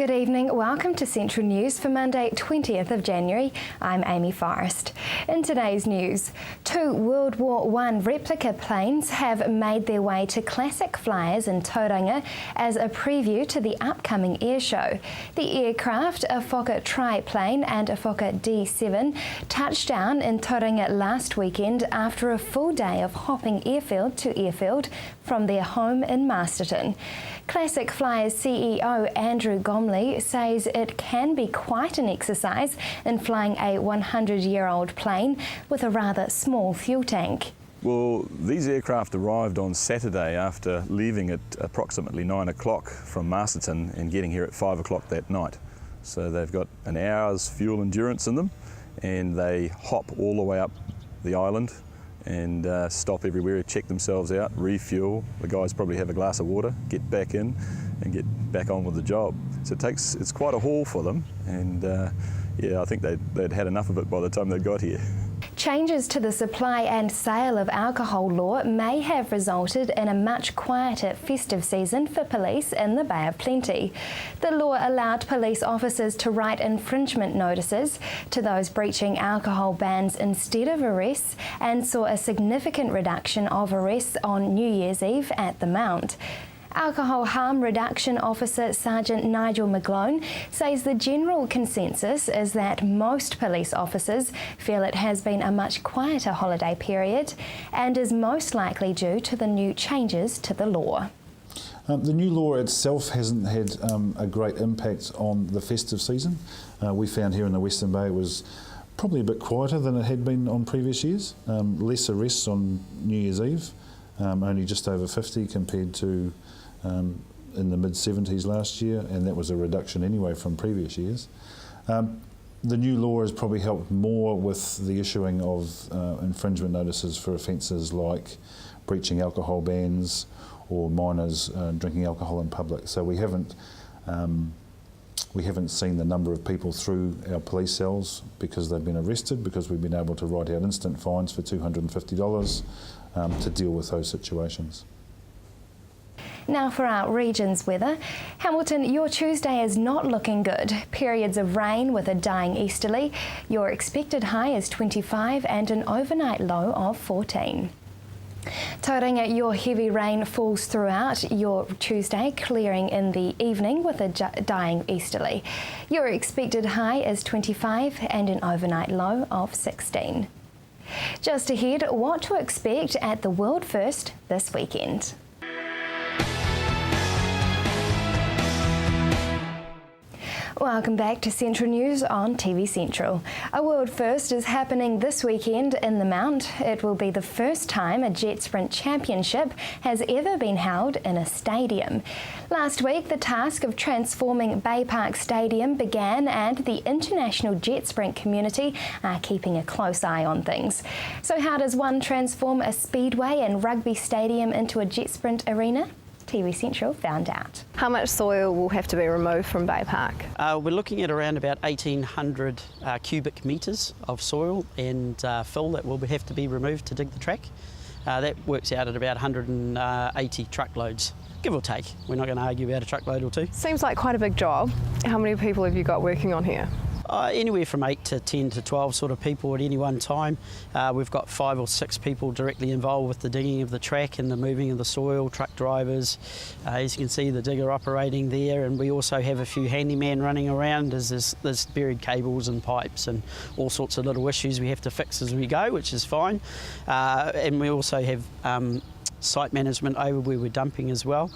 Good evening, welcome to Central News for Monday 20th of January. I'm Amy Forrest. In today's news, 2 World War I replica planes have made their way to Classic Flyers in Tauranga as a preview to the upcoming air show. The aircraft, a Fokker triplane and a Fokker D7, touched down in Tauranga last weekend after a full day of hopping airfield to airfield from their home in Masterton. Classic Flyers CEO Andrew Gomley says it can be quite an exercise in flying a 100-year-old plane with a rather small fuel tank. Well, these aircraft arrived on Saturday after leaving at approximately 9 o'clock from Masterton and getting here at 5 o'clock that night. So they've got an hour's fuel endurance in them, and they hop all the way up the island and stop everywhere, check themselves out, refuel. The guys probably have a glass of water, get back in and get back on with the job. So it's quite a haul for them, and yeah, I think they'd had enough of it by the time they got here. Changes to the supply and sale of alcohol law may have resulted in a much quieter festive season for police in the Bay of Plenty. The law allowed police officers to write infringement notices to those breaching alcohol bans instead of arrests, and saw a significant reduction of arrests on New Year's Eve at the Mount. Alcohol Harm Reduction Officer Sergeant Nigel McGlone says the general consensus is that most police officers feel it has been a much quieter holiday period and is most likely due to the new changes to the law. The new law itself hasn't had a great impact on the festive season. We found here in the Western Bay it was probably a bit quieter than it had been on previous years. Less arrests on New Year's Eve, only just over 50 compared to in the mid-70s last year, and that was a reduction anyway from previous years. The new law has probably helped more with the issuing of infringement notices for offences like breaching alcohol bans or minors drinking alcohol in public. So we haven't seen the number of people through our police cells because they've been arrested, because we've been able to write out instant fines for $250 to deal with those situations. Now for our region's weather. Hamilton, your Tuesday is not looking good. Periods of rain with a dying easterly. Your expected high is 25 and an overnight low of 14. Tauranga, your heavy rain falls throughout your Tuesday, clearing in the evening with a dying easterly. Your expected high is 25 and an overnight low of 16. Just ahead, what to expect at the World First this weekend. Welcome back to Central News on TV Central. A world first is happening this weekend in the Mount. It will be the first time a jet sprint championship has ever been held in a stadium. Last week, the task of transforming Bay Park Stadium began, and the international jet sprint community are keeping a close eye on things. So how does one transform a speedway and rugby stadium into a jet sprint arena? TV Central found out. How much soil will have to be removed from Bay Park? We're looking at around about 1,800 cubic metres of soil and fill that will have to be removed to dig the track. That works out at about 180 truckloads, give or take. We're not going to argue about a truckload or two. Seems like quite a big job. How many people have you got working on here? Anywhere from 8 to 10 to 12 sort of people at any one time. We've got 5 or 6 people directly involved with the digging of the track and the moving of the soil, truck drivers. As you can see, the digger operating there, and we also have a few handymen running around as there's buried cables and pipes and all sorts of little issues we have to fix as we go, which is fine. And we also have site management over where we're dumping as well.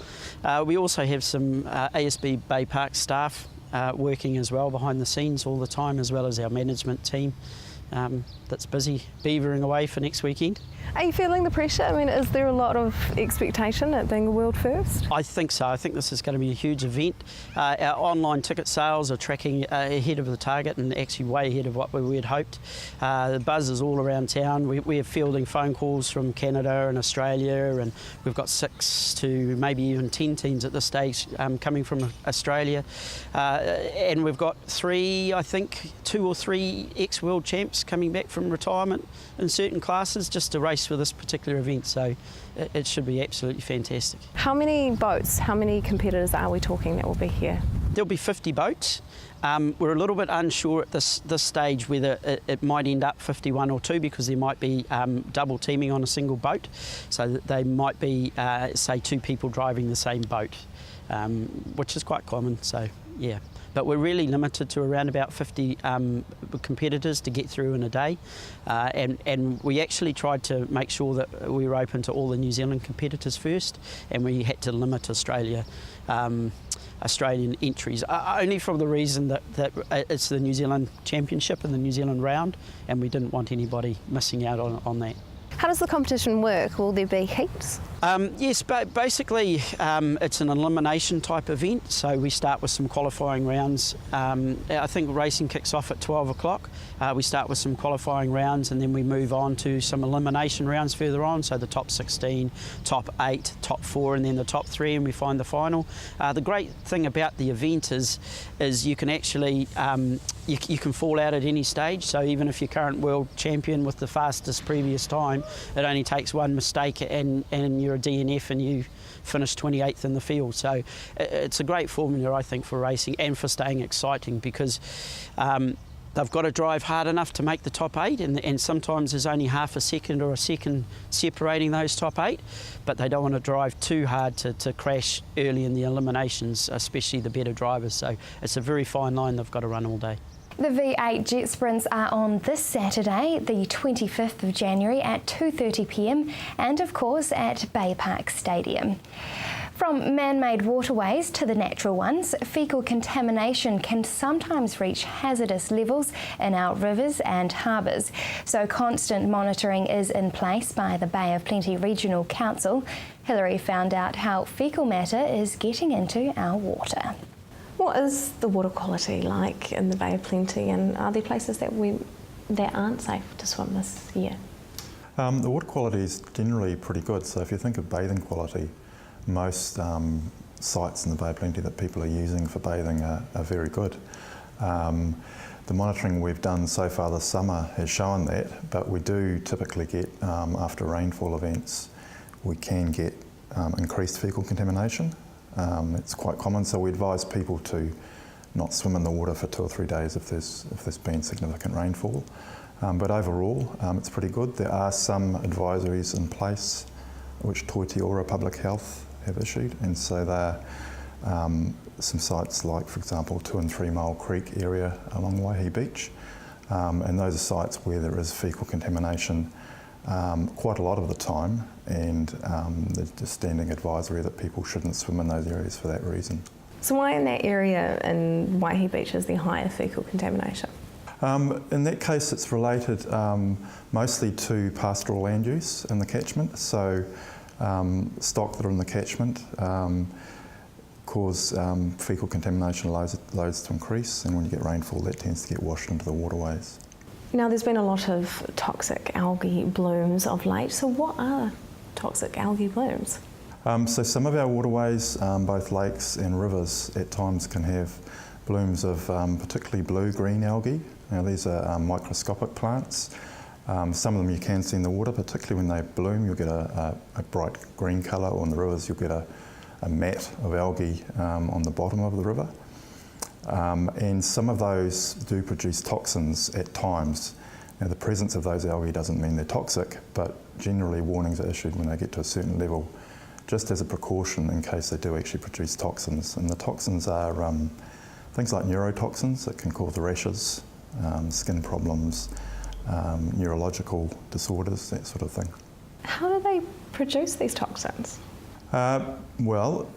We also have some ASB Bay Park staff working as well behind the scenes all the time, as well as our management team that's busy beavering away for next weekend. Are you feeling the pressure? I mean, is there a lot of expectation at being a world first? I think so. I think this is going to be a huge event. Our online ticket sales are tracking ahead of the target and actually way ahead of what we had hoped. The buzz is all around town. We're fielding phone calls from Canada and Australia, and we've got 6 to maybe even 10 teams at this stage coming from Australia. And we've got 3, I think, 2 or 3 ex-world champs coming back from retirement in certain classes just to race for this particular event, so it should be absolutely fantastic. How many boats, how many competitors are we talking that will be here? There'll be 50 boats. We're a little bit unsure at this stage whether it might end up 51 or 2 because there might be double teaming on a single boat. So that they might be, say, 2 people driving the same boat, which is quite common, so yeah. But we're really limited to around about 50 competitors to get through in a day. And we actually tried to make sure that we were open to all the New Zealand competitors first, and we had to limit Australian entries, only for the reason that it's the New Zealand Championship and the New Zealand round, and we didn't want anybody missing out on that. How does the competition work? Will there be heats? Yes, but basically it's an elimination type event, so we start with some qualifying rounds. I think racing kicks off at 12 o'clock. We start with some qualifying rounds and then we move on to some elimination rounds further on, so the top 16, top 8, top 4 and then the top 3, and we find the final. The great thing about the event is you can actually you can fall out at any stage, so even if you're current world champion with the fastest previous time, it only takes one mistake and you're a DNF and you finish 28th in the field. So it's a great formula, I think, for racing and for staying exciting, because they've got to drive hard enough to make the top 8, and sometimes there's only half a second or a second separating those top 8, but they don't want to drive too hard to crash early in the eliminations, especially the better drivers. So it's a very fine line they've got to run all day. The V8 Jet Sprints are on this Saturday, the 25th of January at 2:30 p.m, and of course at Bay Park Stadium. From man-made waterways to the natural ones, fecal contamination can sometimes reach hazardous levels in our rivers and harbours. So constant monitoring is in place by the Bay of Plenty Regional Council. Hilary found out how fecal matter is getting into our water. What is the water quality like in the Bay of Plenty, and are there places that aren't safe to swim this year? The water quality is generally pretty good. So if you think of bathing quality, most sites in the Bay of Plenty that people are using for bathing are very good. The monitoring we've done so far this summer has shown that, but we do typically get, after rainfall events, we can get increased fecal contamination. It's quite common, so we advise people to not swim in the water for 2 or 3 days if there's been significant rainfall. But overall, it's pretty good. There are some advisories in place which Toi Te Ora Public Health have issued, and so they're some sites like, for example, 2 and 3 Mile Creek area along Waihi Beach, and those are sites where there is fecal contamination quite a lot of the time, and there's just standing advisory that people shouldn't swim in those areas for that reason. So why in that area in Waihi Beach is there higher fecal contamination? In that case, it's related mostly to pastoral land use in the catchment. So stock that are in the catchment cause fecal contamination loads to increase, and when you get rainfall, that tends to get washed into the waterways. Now, there's been a lot of toxic algae blooms of late, so what are toxic algae blooms? So some of our waterways, both lakes and rivers, at times can have blooms of particularly blue-green algae. Now these are microscopic plants. Some of them you can see in the water, particularly when they bloom, you'll get a bright green colour, or in the rivers you'll get a mat of algae on the bottom of the river. And some of those do produce toxins at times. Now the presence of those algae doesn't mean they're toxic, but generally warnings are issued when they get to a certain level, just as a precaution in case they do actually produce toxins. And the toxins are things like neurotoxins that can cause rashes, skin problems, neurological disorders, that sort of thing. How do they produce these toxins? Well,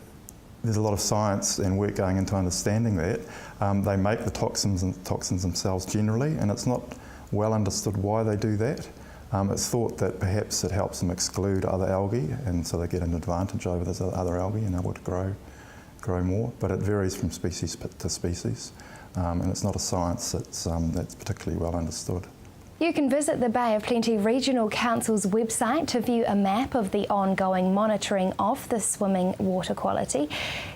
there's a lot of science and work going into understanding that. They make the toxins themselves generally, and it's not well understood why they do that. It's thought that perhaps it helps them exclude other algae, and so they get an advantage over those other algae and able to grow more. But it varies from species to species, and it's not a science that's particularly well understood. You can visit the Bay of Plenty Regional Council's website to view a map of the ongoing monitoring of the swimming water quality.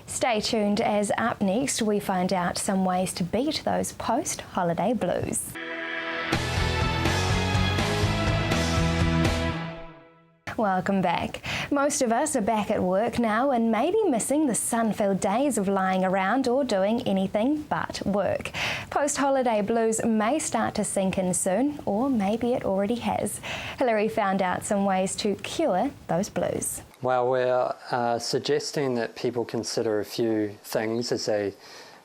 Stay tuned, as up next we find out some ways to beat those post-holiday blues. Welcome back. Most of us are back at work now and maybe missing the sun-filled days of lying around or doing anything but work. Post-holiday blues may start to sink in soon, or maybe it already has. Hilary found out some ways to cure those blues. Well, we're suggesting that people consider a few things as they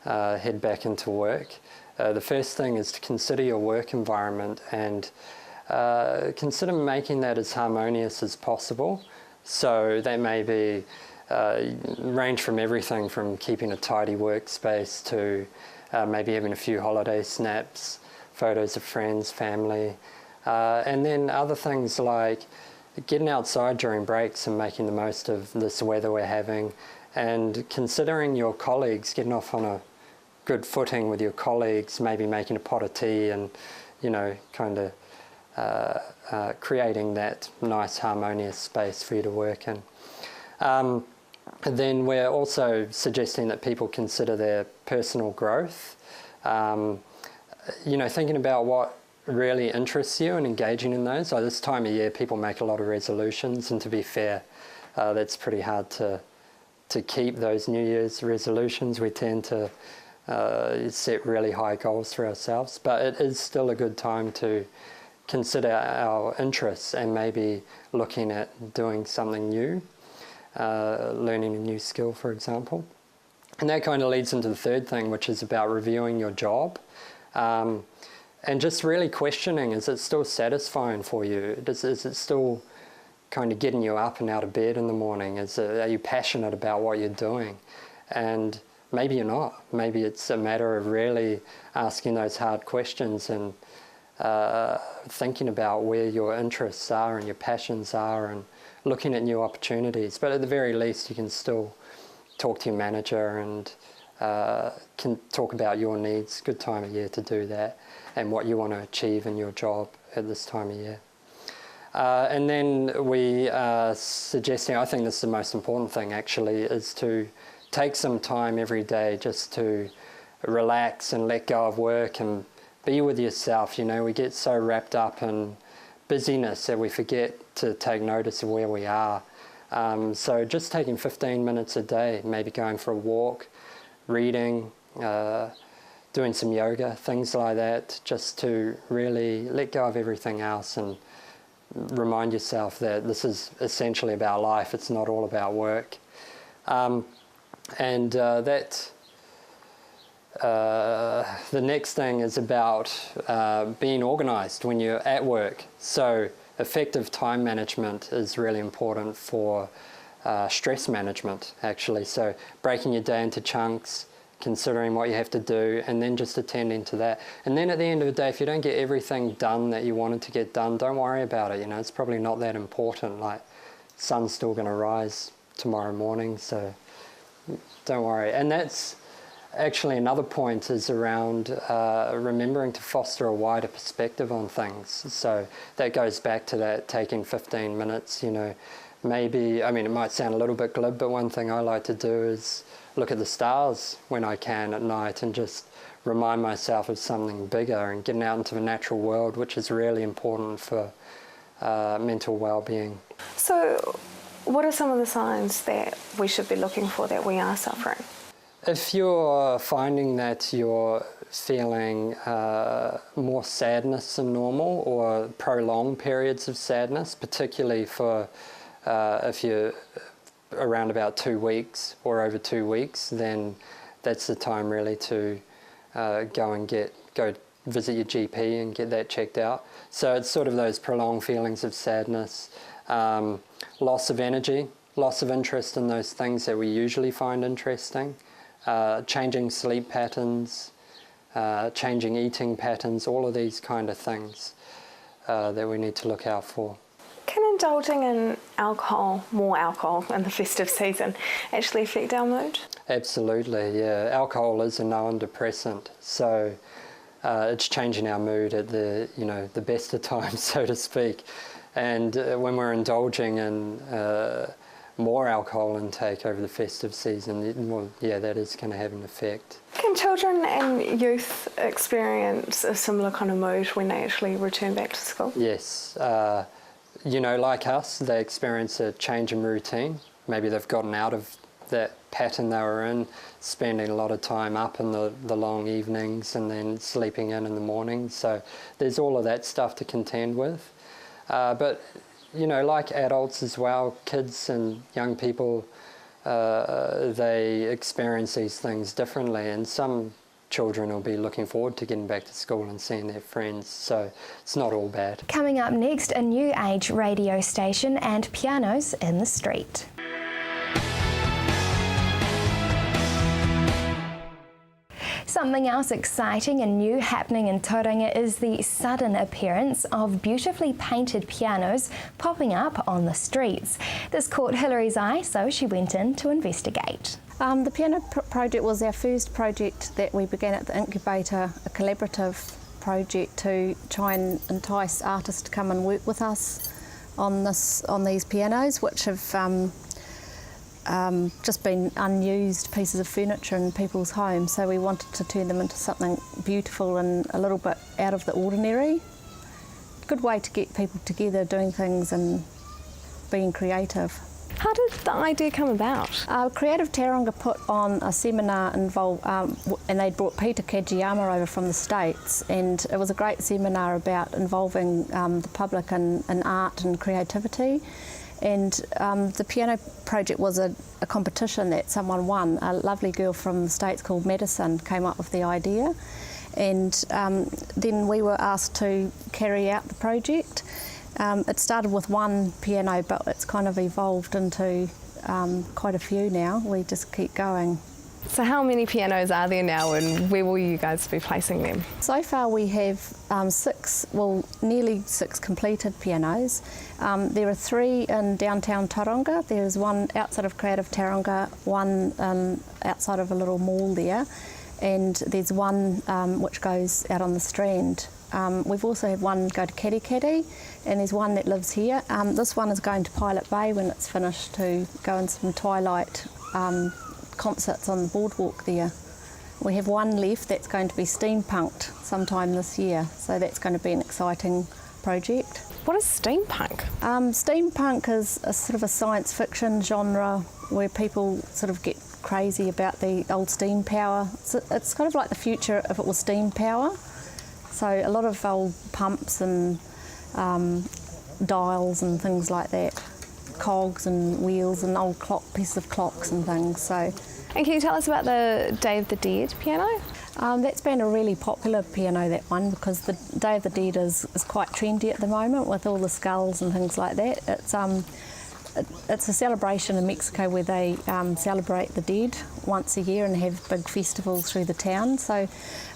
head back into work. The first thing is to consider your work environment and consider making that as harmonious as possible. So that may be range from everything from keeping a tidy workspace to maybe having a few holiday snaps, photos of friends, family, and then other things like getting outside during breaks and making the most of this weather we're having, and considering your colleagues, getting off on a good footing with your colleagues, maybe making a pot of tea and, you know, kind of creating that nice harmonious space for you to work in. And then we're also suggesting that people consider their personal growth, you know, thinking about what really interests you and engaging in those. So this time of year people make a lot of resolutions, and to be fair, that's pretty hard to keep those New Year's resolutions. We tend to set really high goals for ourselves, but it is still a good time to consider our interests and maybe looking at doing something new, learning a new skill, for example. And that kind of leads into the third thing, which is about reviewing your job, and just really questioning, is it still satisfying for you? Is it still kind of getting you up and out of bed in the morning? Are you passionate about what you're doing? And maybe you're not. Maybe it's a matter of really asking those hard questions and thinking about where your interests are and your passions are and looking at new opportunities. But at the very least, you can still talk to your manager and can talk about your needs. Good time of year to do that, and what you want to achieve in your job at this time of year. And then we are suggesting, I think this is the most important thing actually, is to take some time every day just to relax and let go of work and be with yourself. You know, we get so wrapped up in busyness that we forget to take notice of where we are. So just taking 15 minutes a day, maybe going for a walk, reading, doing some yoga, things like that, just to really let go of everything else and remind yourself that this is essentially about life. It's not all about work. The next thing is about being organised when you're at work. So effective time management is really important for stress management, actually. So breaking your day into chunks, considering what you have to do, and then just attending to that. And then at the end of the day, if you don't get everything done that you wanted to get done, don't worry about it. You know, it's probably not that important. Like, sun's still going to rise tomorrow morning, so don't worry. And that's actually another point, is around remembering to foster a wider perspective on things. So that goes back to that taking 15 minutes, you know, maybe, I mean, it might sound a little bit glib, but one thing I like to do is look at the stars when I can at night and just remind myself of something bigger, and getting out into the natural world, which is really important for mental well-being. So what are some of the signs that we should be looking for that we are suffering? If you're finding that you're feeling more sadness than normal, or prolonged periods of sadness, particularly for if you're around about 2 weeks or over 2 weeks, then that's the time really to go visit your GP and get that checked out. So it's sort of those prolonged feelings of sadness, loss of energy, loss of interest in those things that we usually find interesting, changing sleep patterns, changing eating patterns, all of these kind of things that we need to look out for. Can indulging in more alcohol in the festive season, actually affect our mood? Absolutely, yeah. Alcohol is a known depressant, so it's changing our mood at the best of times, so to speak. And when we're indulging in more alcohol intake over the festive season, well, yeah, that is going to have an effect. Can children and youth experience a similar kind of mood when they actually return back to school? Yes. you know, like us, they experience a change in routine. Maybe they've gotten out of that pattern they were in, spending a lot of time up in the long evenings and then sleeping in the morning. So there's all of that stuff to contend with. But, you know, like adults as well, kids and young people, they experience these things differently, and some children will be looking forward to getting back to school and seeing their friends, so it's not all bad. Coming up next, a new age radio station and pianos in the street. Something else exciting and new happening in Tauranga is the sudden appearance of beautifully painted pianos popping up on the streets. This caught Hillary's eye, so she went in to investigate. The piano project was our first project that we began at the incubator, a collaborative project to try and entice artists to come and work with us on these pianos, which have just been unused pieces of furniture in people's homes. So we wanted to turn them into something beautiful and a little bit out of the ordinary. Good way to get people together doing things and being creative. How did the idea come about? Creative Tauranga put on a seminar and they brought Peter Kajiyama over from the States, and it was a great seminar about involving the public in art and creativity. And the piano project was a competition that someone won. A lovely girl from the States called Madison came up with the idea, and then we were asked to carry out the project. It started with one piano, but it's kind of evolved into quite a few now. We just keep going. So how many pianos are there now, and where will you guys be placing them? So far we have nearly six completed pianos. There are 3 in downtown Tauranga. There's one outside of Creative Tauranga, one outside of a little mall there, and there's one which goes out on the Strand. We've also had one go to Kaddy Kaddy, and there's one that lives here. This one is going to Pilot Bay when it's finished to go in some twilight concerts on the boardwalk there. We have one left that's going to be steampunked sometime this year, so that's going to be an exciting project. What is steampunk? Steampunk is a sort of a science fiction genre where people sort of get crazy about the old steam power. It's kind of like the future if it was steam power. So a lot of old pumps and dials and things like that, cogs and wheels and old pieces of clocks and things. So. And can you tell us about the Day of the Dead piano? That's been a really popular piano, that one, because the Day of the Dead is quite trendy at the moment with all the skulls and things like that. It's a celebration in Mexico where they celebrate the dead once a year and have big festivals through the town. So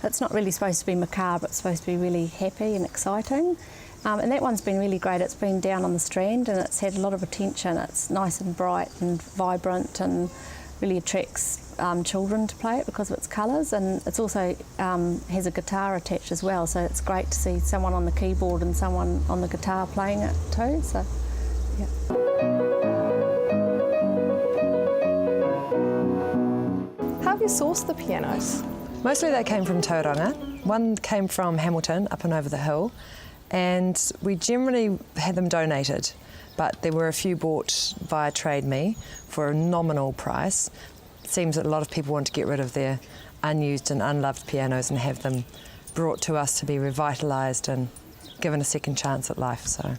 it's not really supposed to be macabre, it's supposed to be really happy and exciting. And that one's been really great. It's been down on the Strand and it's had a lot of attention. It's nice and bright and vibrant and really attracts children to play it because of its colours, and it's also has a guitar attached as well, so it's great to see someone on the keyboard and someone on the guitar playing it too. So, yeah. How have you sourced the pianos? Mostly they came from Tauranga. One came from Hamilton, up and over the hill, and we generally had them donated, but there were a few bought via Trade Me for a nominal price. It seems that a lot of people want to get rid of their unused and unloved pianos and have them brought to us to be revitalised and given a second chance at life. So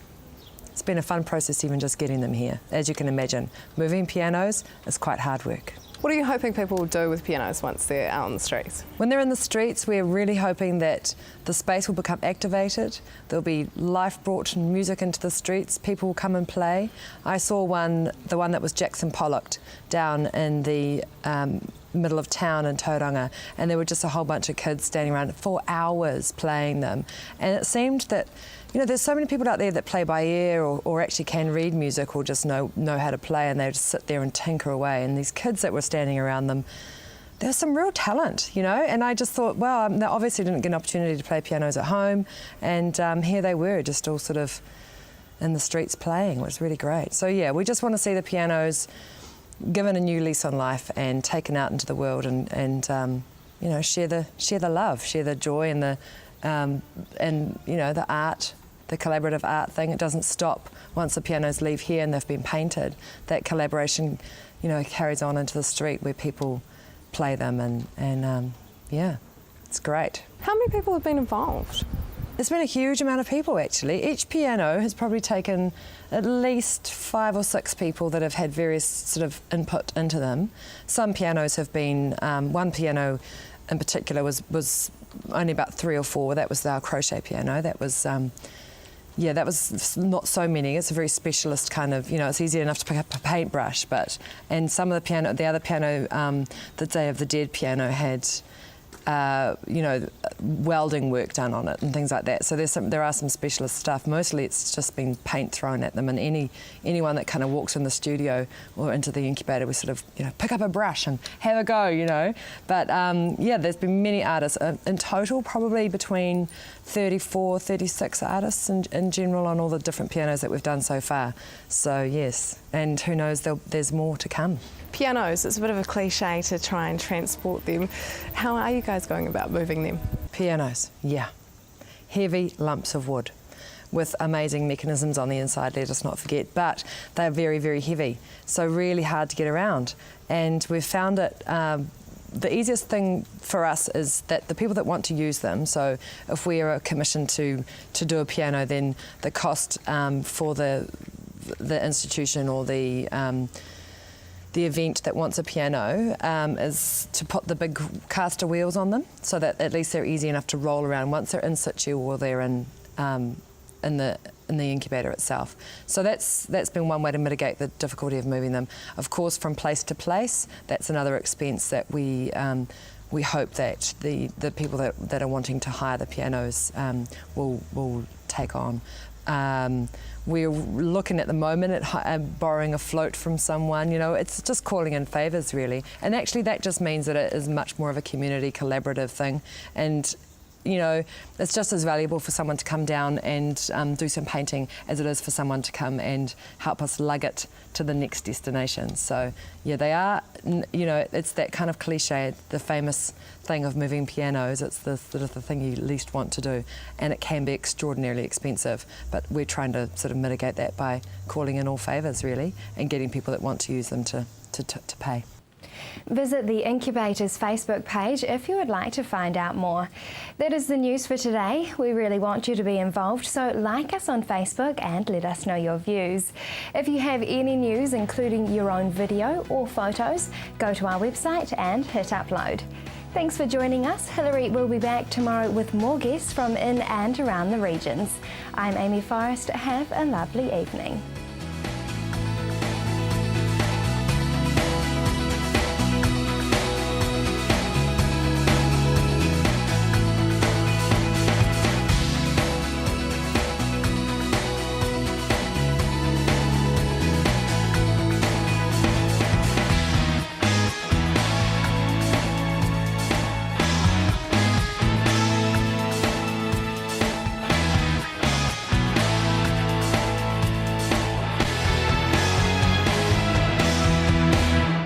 it's been a fun process even just getting them here. As you can imagine, moving pianos is quite hard work. What are you hoping people will do with pianos once they're out on the streets? When they're in the streets, we're really hoping that the space will become activated. There'll be life brought and music into the streets. People will come and play. I saw the one that was Jackson Pollock down in the middle of town in Tauranga, and there were just a whole bunch of kids standing around for hours playing them. And it seemed that, you know, there's so many people out there that play by ear or actually can read music or just know how to play, and they just sit there and tinker away. And these kids that were standing around them, there's some real talent, you know. And I just thought, well, they obviously didn't get an opportunity to play pianos at home, and here they were, just all sort of in the streets playing, which was really great. So yeah, we just want to see the pianos given a new lease on life and taken out into the world and you know, share the love, share the joy and the you know, the art the collaborative art thing. It doesn't stop once the pianos leave here and they've been painted. That collaboration, you know, carries on into the street where people play them, and yeah, it's great. How many people have been involved? There's been a huge amount of people actually. Each piano has probably taken at least 5 or 6 people that have had various sort of input into them. Some pianos have been, one piano in particular was only about 3 or 4. That was our crochet piano. That was, yeah, that was not so many. It's a very specialist kind of, you know, it's easy enough to pick up a paintbrush, but, and some of the piano, the other piano, the Day of the Dead piano had, you know, welding work done on it and things like that. So there are some specialist stuff. Mostly it's just been paint thrown at them, and anyone that kind of walks in the studio or into the incubator, we sort of, you know, pick up a brush and have a go, you know. But yeah, there's been many artists. In total, probably between 34, 36 artists in general on all the different pianos that we've done so far. So yes, and who knows, there's more to come. Pianos, it's a bit of a cliche to try and transport them. How are you guys going about moving them? Pianos, yeah. Heavy lumps of wood with amazing mechanisms on the inside, let us not forget, but they're very, very heavy, so really hard to get around. And we've found it, the easiest thing for us is that the people that want to use them, so if we are commissioned to do a piano, then the cost for the institution or the event that wants a piano is to put the big caster wheels on them, so that at least they're easy enough to roll around once they're in situ or they're in the incubator itself. So that's been one way to mitigate the difficulty of moving them. Of course, from place to place, that's another expense that we hope that the people that are wanting to hire the pianos will take on. We're looking at the moment at borrowing a float from someone, you know, it's just calling in favours really. And actually that just means that it is much more of a community collaborative thing, and you know, it's just as valuable for someone to come down and do some painting as it is for someone to come and help us lug it to the next destination. So yeah, they are, you know, it's that kind of cliche, the famous thing of moving pianos. It's the sort of the thing you least want to do, and it can be extraordinarily expensive, but we're trying to sort of mitigate that by calling in all favours really, and getting people that want to use them to pay. Visit the Incubator's Facebook page if you would like to find out more. That is the news for today. We really want you to be involved, so like us on Facebook and let us know your views. If you have any news, including your own video or photos, go to our website and hit upload. Thanks for joining us. Hilary will be back tomorrow with more guests from in and around the regions. I'm Amy Forrest. Have a lovely evening.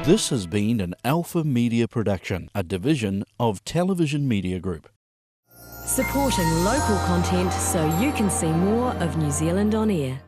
This has been an Alpha Media production, a division of Television Media Group. Supporting local content so you can see more of New Zealand on air.